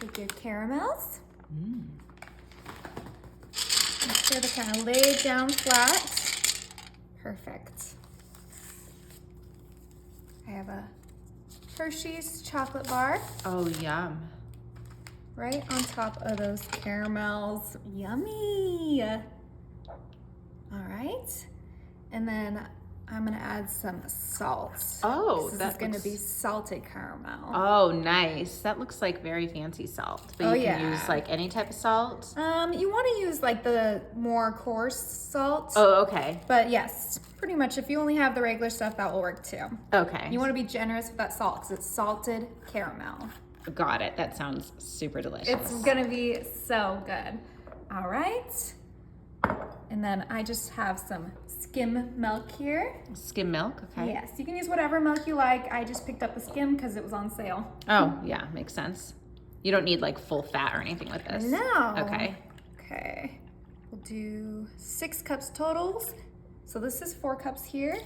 Take your caramels. Make sure they're kind of laid down flat. Perfect. I have a Hershey's chocolate bar. Oh, yum. Right on top of those caramels. Yummy. All right. And then I'm gonna add some salt. Oh, this is gonna be salted caramel. Oh, nice. That looks like very fancy salt. But you can use like any type of salt? You wanna use like the more coarse salt. Oh, okay. But yes, pretty much if you only have the regular stuff, that will work too. Okay. You wanna be generous with that salt because it's salted caramel. Got it. That sounds super delicious. It's gonna be so good. All right. And then I just have some skim milk here. Skim milk, okay. Yes, you can use whatever milk you like. I just picked up the skim because it was on sale. Oh, yeah, makes sense. You don't need like full fat or anything with this. No. Okay. Okay. We'll do 6 cups totals. So this is 4 cups here.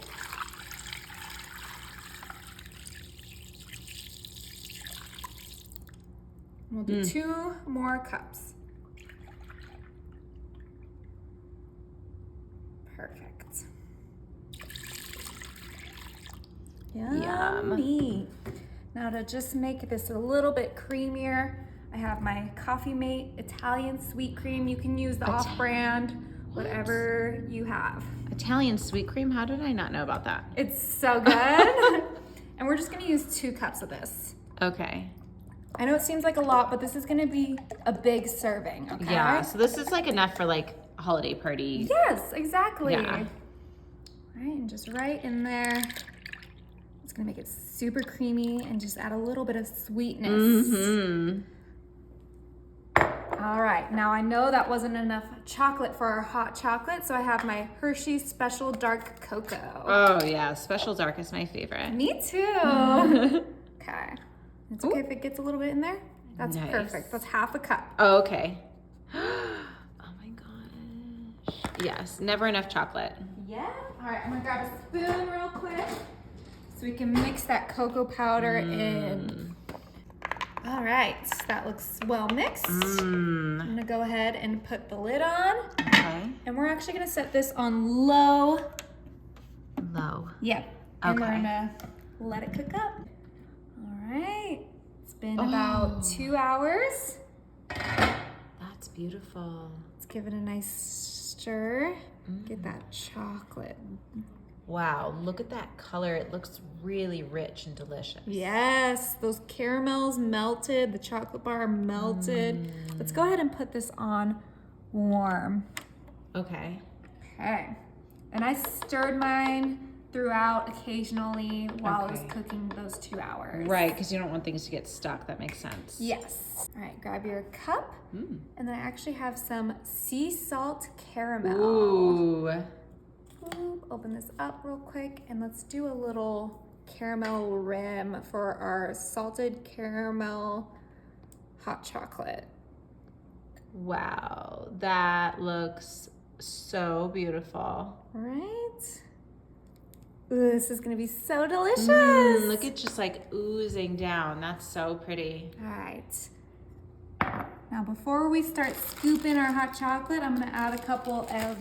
We'll do 2 more cups. Perfect. Yummy. Now to just make this a little bit creamier, I have my Coffee Mate Italian sweet cream. You can use the off-brand, whatever you have. Italian sweet cream? How did I not know about that? It's so good. And we're just gonna use 2 cups of this. Okay. I know it seems like a lot, but this is gonna be a big serving, okay? Yeah, so this is like enough for like a holiday party. Yes, exactly. Yeah. All right, and just right in there. It's gonna make it super creamy and just add a little bit of sweetness. All right, now I know that wasn't enough chocolate for our hot chocolate, so I have my Hershey's Special Dark Cocoa. Oh yeah, Special Dark is my favorite. Me too. Okay. It's okay if it gets a little bit in there. That's Nice. perfect. That's half a cup. Oh, okay. Oh my gosh. Yes, never enough chocolate. Yeah. All right, I'm gonna grab a spoon real quick so we can mix that cocoa powder in. All right, that looks well mixed. I'm gonna go ahead and put the lid on. Okay. And we're actually gonna set this on low. Low. Yep. And we're Okay. gonna let it cook up. All right. It's been about 2 hours. That's beautiful. Let's give it a nice stir. Get that chocolate. Wow, look at that color. It looks really rich and delicious. Yes, those caramels melted, the chocolate bar melted. Let's go ahead and put this on warm. Okay. Okay. And I stirred mine throughout occasionally while I was Okay. cooking those 2 hours. Right, because you don't want things to get stuck. That makes sense. Yes. All right, grab your cup. And then I actually have some sea salt caramel. Ooh. Boop, open this up real quick and let's do a little caramel rim for our salted caramel hot chocolate. Wow, that looks so beautiful. Right? Ooh, this is gonna be so delicious. Look at just like oozing down. That's so pretty. All right. Now before we start scooping our hot chocolate, I'm gonna add a couple of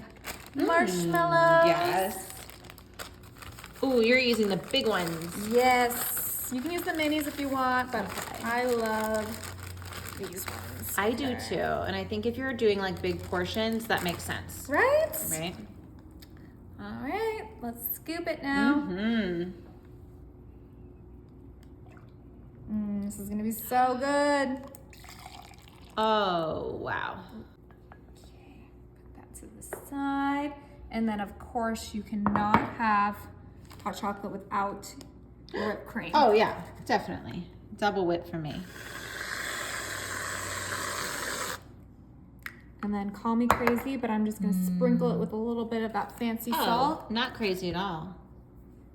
marshmallows. Yes. Ooh, you're using the big ones. Yes. You can use the minis if you want, but I love these ones. I do too. And I think if you're doing like big portions, that makes sense. Right? Right? All right, let's scoop it now. This is gonna be so good. Oh, wow. Okay, put that to the side. And then of course you cannot have hot chocolate without whipped cream. Oh, yeah, definitely. Double whip for me. And then call me crazy, but I'm just gonna sprinkle it with a little bit of that fancy salt. Not crazy at all.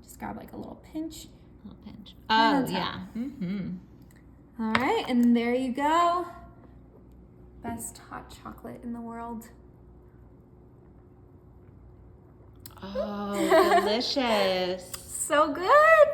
Just grab like a little pinch. A little pinch. And Oh, then yeah. All right, and there you go. Best hot chocolate in the world. Oh, delicious. So good.